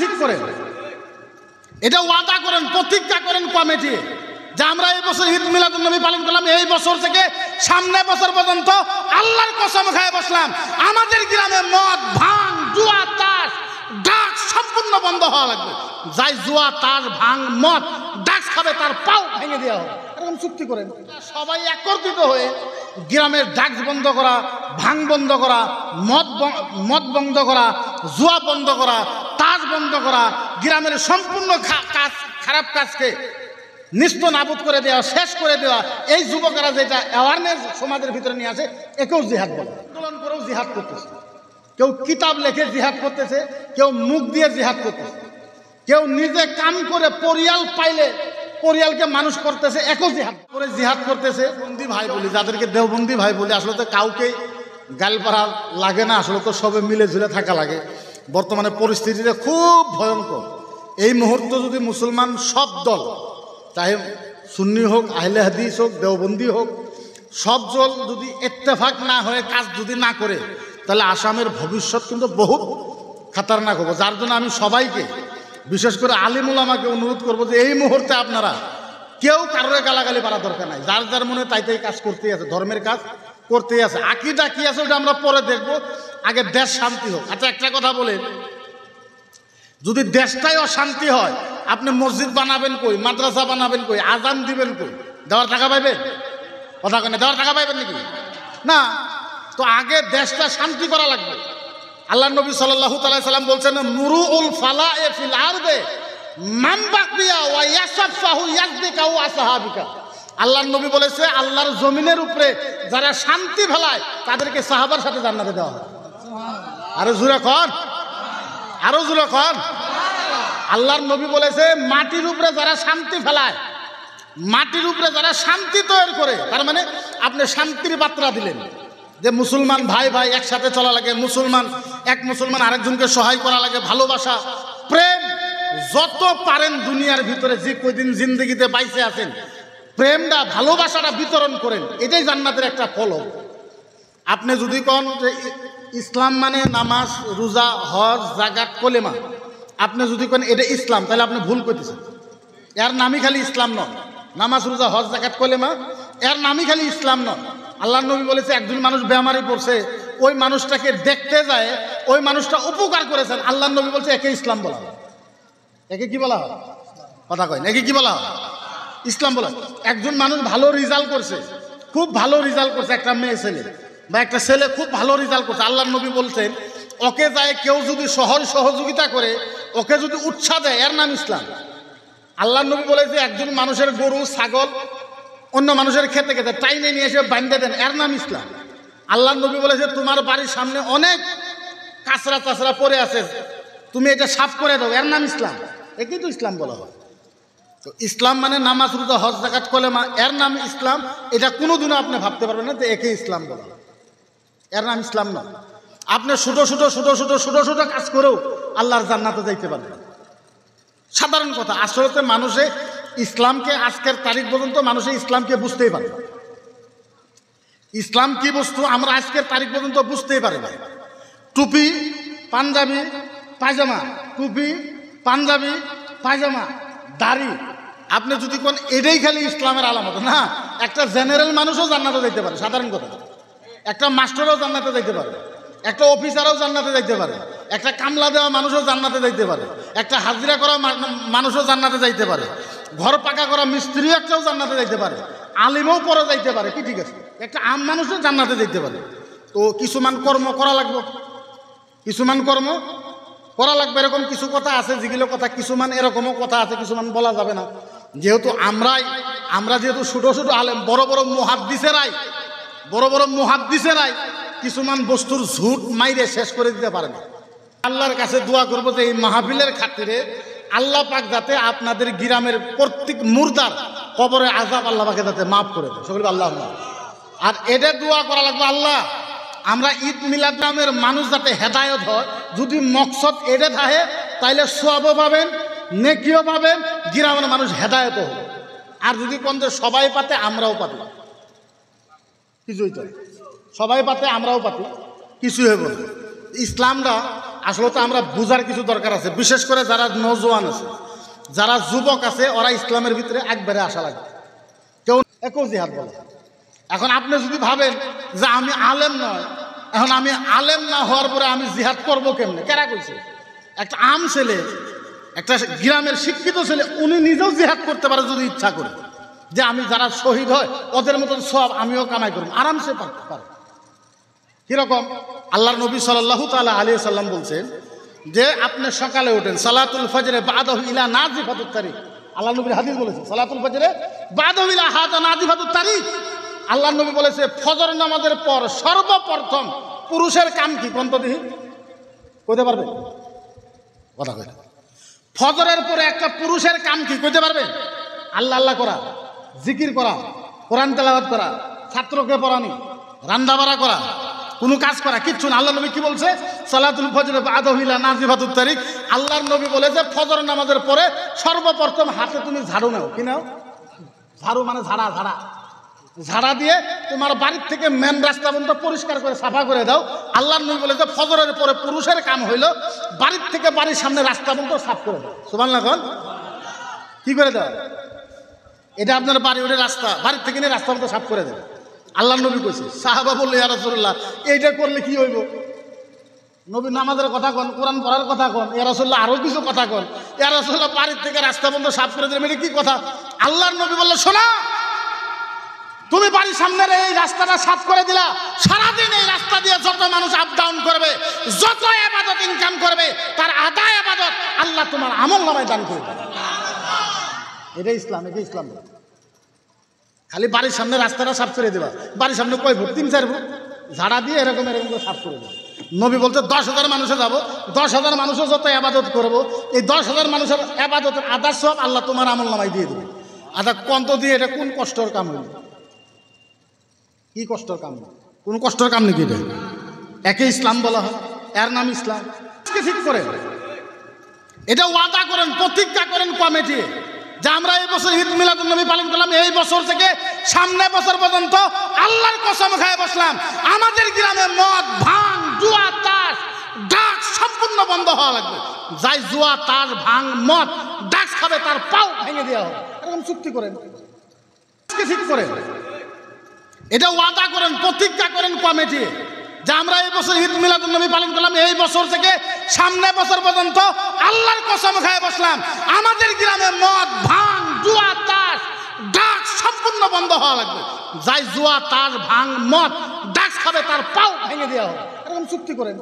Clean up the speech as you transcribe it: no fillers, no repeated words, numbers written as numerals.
ঠিক করেন, এটা ওয়াদা করেন, প্রতিজ্ঞা করেন কমিটি যে আমরা এই বছর ঈদ মিলাদুন নবী পালন করলাম, এই বছর থেকে সামনে বছর পর্যন্ত আল্লাহর কসম খায় বসলাম আমাদের গ্রামে মদ, ভাঙ, জুয়া, তাস, ড্রাগস সম্পূর্ণ বন্ধ হওয়া লাগবে। যাই জুয়া, তাস, ভাঙ, মদ, ড্রাগস খাবে তার পাও ভেঙে দেওয়া হবে, এরকম চুক্তি করেন। সবাই একত্রিত হয়ে গ্রামের ড্রাগস বন্ধ করা, ভাঙ বন্ধ করা, মদ বন্ধ করা, জুয়া বন্ধ করা, তাস বন্ধ করা, গ্রামের সম্পূর্ণ খারাপ কাজকে নিস্ত নাবুদ করে দেওয়া, শেষ করে দেওয়া। এই যুবকেরা যেটা অ্যাওয়ারনেস সমাজের ভিতরে নিয়ে আসে, একেও জিহাদ বলে। আন্দোলন করেও জিহাদ করতেছে, কেউ কিতাব লেখে জিহাদ করতেছে, কেউ মুখ দিয়ে জিহাদ করতেছে, কেউ নিজে কাম করে পরিয়াল পাইলে পরিয়ালকে মানুষ করতেছে, একও জিহাদ করে জিহাদ করতেছে। বন্দি ভাই বলি, যাদেরকে দেওবন্দি ভাই বলি, আসলে তো কাউকে গালপাড়া লাগে না, আসলে তো সবে মিলে ঝুলে থাকা লাগে। বর্তমানে পরিস্থিতিটা খুব ভয়ঙ্কর। এই মুহূর্তে যদি মুসলমান সব দল, চাহে সুন্নি হোক, আহলে হাদিস হোক, দেওবন্দি হোক, সব দল যদি ইত্তেফাক না হয়ে কাজ যদি না করে, তাহলে আসামের ভবিষ্যৎ কিন্তু বহুত খাতারনাক হবে। যার জন্য আমি সবাইকে, বিশেষ করে আলিম উলামাকে অনুরোধ করবো যে এই মুহূর্তে আপনারা কেউ কারোর গালাগালি পারা দরকার নাই। যার যার মনে তাই তাই কাজ করতেই আছে, ধর্মের কাজ করতেই আছে। আকীদা কি আছে ওটা আমরা পরে দেখবো, আগে দেশ শান্তি হোক। আচ্ছা, একটা কথা বলেন, যদি দেশটাই অশান্তি হয়, আপনি মসজিদ বানাবেন কই, মাদ্রাসা বানাবেন কই, আজান দিবেন কই? দেওয়ার টাকা পাইবেন? কথা কেন, দেওয়ার টাকা পাইবেন নাকি? না। তো আগে দেশটা শান্তি করা লাগবে। আল্লাহ নবী সাল্লাল্লাহু তাআলা সাল্লাম বলছেন, মুরুউল ফালায়ে ফিল আরদে মান বাকিয়া ওয়া ইয়াসাফাহু ইয়াজদিকা ওয়া আসহাবিকা। আল্লাহর নবী বলেছে, আল্লাহর জমিনের উপরে যারা শান্তি ফেলায় তাদেরকে সাহাবার সাথে জান্নাতে দেওয়া হয়। আরো জোরে কর, আরো জোরে কর। আল্লাহর নবী বলেছে, মাটির উপরে যারা শান্তি ফেলায়, মাটির উপরে যারা শান্তি তৈরি করে, তার মানে আপনি শান্তির বার্তা দিলেন যে মুসলমান ভাই ভাই একসাথে চলা লাগে, এক মুসলমান আরেকজনকে সহায় করা লাগে, ভালোবাসা, প্রেম যত পারেন দুনিয়ার ভিতরে যে কয়দিন জিন্দগিতে বাইসে আছেন, প্রেমটা, ভালোবাসাটা বিতরণ করেন। এটাই জান্নাতের একটা ফল। আপনি যদি কোন যে ইসলাম মানে নামাজ, রোজা, হজ, যাকাত, কলেমা, আপনি যদি কোন এটা ইসলাম, তাহলে আপনি ভুল করতেছেন। এর নামই খালি ইসলাম নয়। নামাজ, রোজা, হজ, যাকাত, কলেমা এর নামই খালি ইসলাম নয়। আল্লাহ নবী বলেছে, একজন মানুষ বেমারি পড়ছে, ওই মানুষটাকে দেখতে যায়, ওই মানুষটা উপকার করেছেন, আল্লাহ নবী বলছে একে ইসলাম বলা হয়। একে কি বলা হয়? কথা কয়, একে কি বলা হয়? ইসলাম বলা। একজন মানুষ ভালো রেজাল্ট করছে, খুব ভালো রেজাল্ট করছে, একটা মেয়ে ছেলে বা একটা ছেলে খুব ভালো রেজাল্ট করছে, আল্লাহ নবী বলছেন ওকে যায় কেউ যদি সহযোগিতা করে, ওকে যদি উৎসাহ দেয়, এর নাম ইসলাম। আল্লাহ নবী বলেছে, একজন মানুষের গরু, ছাগল অন্য মানুষের খেতে খেতে টাইনে নিয়ে এসে বাঁধতে দেন, এর নাম ইসলাম। আল্লাহ নবী বলেছে, তোমার বাড়ির সামনে অনেক কাঁচরা টাচরা পড়ে আছে, তুমি এটা সাফ করে দাও, এর নাম ইসলাম। একেই তো ইসলাম বলা হয়। তো ইসলাম মানে নামাজ, রোজা, হজ, যাকাত, কলেমা, এর নাম ইসলাম। এটা কোনোদিনও আপনি ভাবতে পারবেন না যে একে ইসলাম বলা হয়। এর নাম ইসলাম নয়। আপনি ছোট ছোট কাজ করেও আল্লাহর জান্নাতে যাইতে পারবেন। সাধারণ কথা। আসলে মানুষে ইসলামকে আজকের তারিখ পর্যন্ত মানুষে ইসলামকে বুঝতেই পারে না। ইসলাম কি বস্তু আমরা আজকের তারিখ পর্যন্ত বুঝতেই পারি না। টুপি, পাঞ্জাবি, পায়জামা, টুপি, পাঞ্জাবি, পায়জামা, দাড়ি, আপনি যদি কোন এটাই খালি ইসলামের আলামত না। একটা জেনারেল মানুষও জান্নাতে যাইতে পারে, সাধারণ কথা। একটা মাস্টারও জান্নাতে যাইতে পারে, একটা অফিসারও জান্নাতে যাইতে পারে, একটা কামলা দেওয়া মানুষও জান্নাতে যাইতে পারে, একটা হাজিরা করা মানুষও জান্নাতে যাইতে পারে, ঘর পাকা করা মিস্ত্রি একটাও জান্নাতে যাইতে পারে, আলিমও পরে যাইতে পারে, কি ঠিক আছে, একটা আম মানুষও জান্নাতে যাইতে পারে। তো কিছুমান কর্ম করা লাগবে, কিছুমান কর্ম করা লাগবে। এরকম কিছু কথা আছে যেগুলো কথা, কিছুমান এরকমও কথা আছে কিছুমান বলা যাবে না। যেহেতু আমরা যেহেতু ছোট ছোট আলেম, বড় বড় মুহাদ্দিসেরাই কিছুমান বস্তুর ঝুট মাইরে শেষ করে দিতে পারে না। আল্লাহর কাছে দোয়া করবো যে এই মাহফিলের খাতিরে আল্লাহ পাক যাতে আপনাদের গ্রামের প্রত্যেক মুর্দার কবরে আযাব আল্লাহ পাকে যাতে মাফ করে দেয়, সকলে আল্লাহ। আর এটা দোয়া করা লাগবে, আল্লাহ আমরা ঈদ মিলাদ নামের মানুষ যাতে হেদায়ত হয়। যদি মকসদ এটা থাকে তাইলে সওয়াবও পাবেন, নেকিও পাবেন, গ্রামের মানুষ হেদায়তও হবে। আর যদি কোন যে সবাই পাতে আমরাও পাতি, কিছুই তো সবাই পাতে আমরাও পাতি, কিছুই হবে না। ইসলামটা আসলে তো আমরা বুঝার কিছু দরকার আছে, বিশেষ করে যারা নওজোয়ান আছে, যারা যুবক আছে, ওরা ইসলামের ভিতরে একবারে আসা লাগে। কেউ একও জিহাদ বলে। এখন আপনি যদি ভাবেন যে আমি আলেম নয়, এখন আমি আলেম না হওয়ার পরে আমি জিহাদ করবো কেমনে, কেরা কইছে? একটা আম ছেলে, একটা গ্রামের শিক্ষিত ছেলে, উনি নিজেও জিহাদ করতে পারে যদি ইচ্ছা করে, যে আমি যারা শহীদ হয় ওদের মতন সব আমিও কামাই করব, আরামসে পারে। কিরকম? আল্লাহর নবী সাল্লাল্লাহু তাআলা আলাইহি সাল্লাম বলছেন যে আপনি সকালে ওঠেন, সালাতুল ফজরে বাদাহু ইলা নাজিফাতুত তারিক। আল্লাহ নবীর হাদিস বলেছে সালাতুল ফজরে বাদাহু ইলা হাযা নাজিফাতুত তারিক। আল্লাহ নবী বলেছে ফজর নামাজের পর সর্বপ্রথম পুরুষের কাম কি? কোন তো দেখি কইতে পারবে? কথা কই। ফজরের পরে একটা পুরুষের কাম কি কইতে পারবে? আল্লাহ আল্লাহ করা, জিকির করা, কোরআন তেলাওয়াত করা, ছাত্রকে পড়ানি, রান্না বাড়া করা, কোনো কাজ করা কিচ্ছু না। আল্লাহ নবী কি বলছে? সালাতুল ফজরে বাদাহু ইলা নাজিফাতুত তারিক। আল্লাহর নবী বলেছে ফজর নামাজের পরে সর্বপ্রথম হাতে তুমি ঝাড়ু নাও। কি নাও? ঝাড়ু মানে ঝাড়া দিয়ে তোমার বাড়ির থেকে মেন রাস্তা পর্যন্ত পরিষ্কার করে সাফা করে দাও। আল্লাহর নবী বলেছে ফজরের পরে পুরুষের কাম হইল বাড়ির থেকে বাড়ির সামনে রাস্তা পর্যন্ত সাফ করে দাও। সুবহানাল্লাহ। এখন কি করে দাও? এটা আপনার বাড়ি ওঠে রাস্তা, বাড়ির থেকে নিয়ে রাস্তা পর্যন্ত সাফ করে দেবে। আল্লাহর নবী কইছে। সাহাবা বললো ইয়া রাসূলুল্লাহ এইটা করলে কি হইব? নবী নামাজের কথা কন, কোরআন পড়ার কথা কন, ইয়া রাসূলুল্লাহ আরো কিছু কথা কন। ইয়া রাসূলুল্লাহ বাড়ির থেকে রাস্তা পর্যন্ত সাফ করে দেবে, এটা কি কথা? আল্লাহর নবী বললো শোনা, তুমি বাড়ির সামনের এই রাস্তাটা সাফ করে দিলা, সারাদিন এই রাস্তা দিয়ে যত মানুষ আপ ডাউন করবে, যত ইবাদত ইনকাম করবে, তার আধা ইবাদত আল্লাহ তোমার আমলনামায় দান করবে। এটা ইসলাম, এটা ইসলাম। খালি বাড়ির সামনে রাস্তাটা সাফ করে দেবা, বাড়ির সামনে কয় ফুট? 3-4 ফুট ঝাড়া দিয়ে এরকম করে সাফ করে দেবে। নবী বলতে 10,000 মানুষে যাব, 10,000 মানুষও যত ইবাদত করবো, এই 10,000 মানুষের ইবাদতের আধা সব আল্লাহ তোমার আমলনামায় দিয়ে দেবে। আধা কন্ত দিয়ে এটা কোন কষ্টের কাম হইল? কি কষ্টের কাম? কোন কষ্টের কাম নাকি এটা? একে ইসলাম বলা হয়, এর নাম ইসলাম। ঠিক করেন, এটা ওয়াদা করেন, প্রতিজ্ঞা করেন কমিটি যে আমরা এই বছর ঈদ মিলাদুন নবী পালন করলাম, এই বছর থেকে সামনে বছর পর্যন্ত আল্লাহর কসম খায় বসলাম আমাদের গ্রামে মদ, ভাঙ, জুয়া, তাস, ড্রাগস সম্পূর্ণ বন্ধ হওয়া লাগবে। যাই জুয়া, তাস, ভাঙ, মদ, ড্রাগস খাবে তার পাও ভেঙে দেওয়া হবে। এরকম চুক্তি করেন, ঠিক করেন, এটা ওয়াদা করেন, প্রতিজ্ঞা করেন কমিটি যে আমরা এই বছর ঈদ মিলাদুন নবী পালন করলাম, এই বছর থেকে সামনে বছর পর্যন্ত আল্লাহর কসম খায় বসলাম আমাদের গ্রামে মদ, ভাঙ, জুয়া, তাস, ড্রাগস সম্পূর্ণ বন্ধ হওয়া লাগবে। যাই জুয়া, তাস, ভাঙ, মদ, ড্রাগস খাবে তার পাও ভেঙে দেওয়া হবে। এরকম চুক্তি করেন।